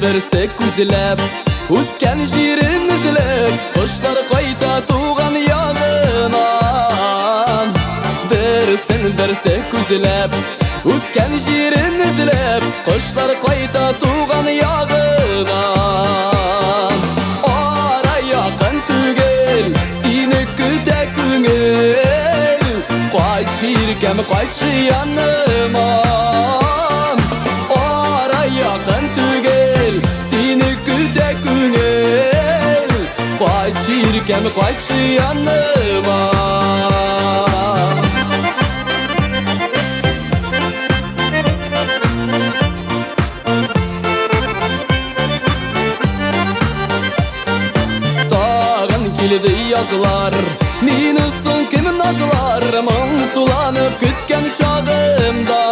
bersek güzlep Usken jirin izlep Kuşlar qayta tuğan yağınan bersek güzlep Usken jirin izlep Kuşlar qayta tuğan yağınan Ara yakın tügel Seni küte küngel Qayt şirkem qayt yanıma Ara yakın tügel Seni küte küngel Qayt şirkem qayt yanıma Kilidi yazılar Minus'un kimin nazılar Mın sulanıp kütken şağımdan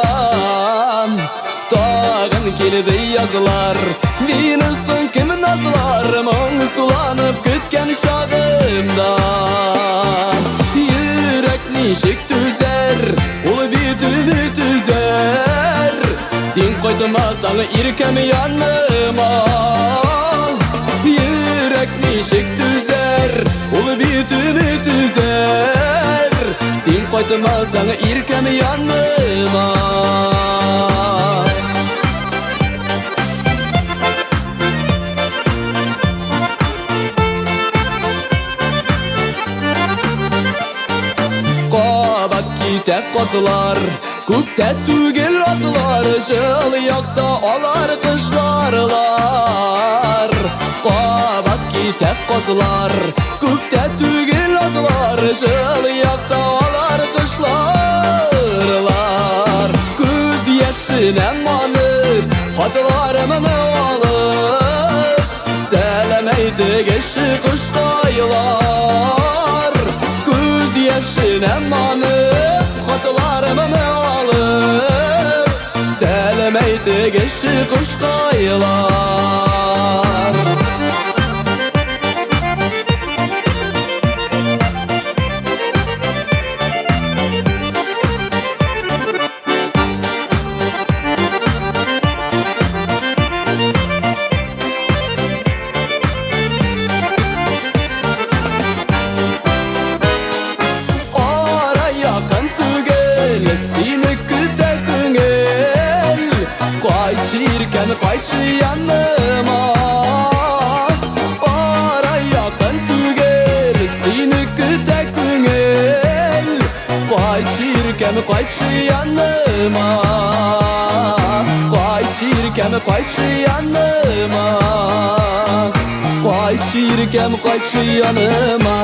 Tağın kilidi yazılar Minus'un kimin nazılar Mın sulanıp kütken şağımdan Yürek nişik tüzer Ulu bitimi tüzer Sen koytmasan irkem yanıma Yürek nişik tüzer Ulu bitimi tüzer Sen koytmasan irkem yanıma Qabat kitek qazılar Kökte tügel azılar Jıl yakta alar kışlarlar Qabat kitek qazılar Kökte tügel azılar Jıl yakta alar kışlarlar Göz yaşına manıp Hatılarımını alıp Selemeydi geçi kışkaylar Göz yaşına manıp Hatılarımını alıp Selemeydi geçi kışkaylar Şirken qayt yanıma Ara yakın tügel Seni küte küngel Qayt şirken qayt yanıma Qayt şirken qayt yanıma Qayt şirken qayt yanıma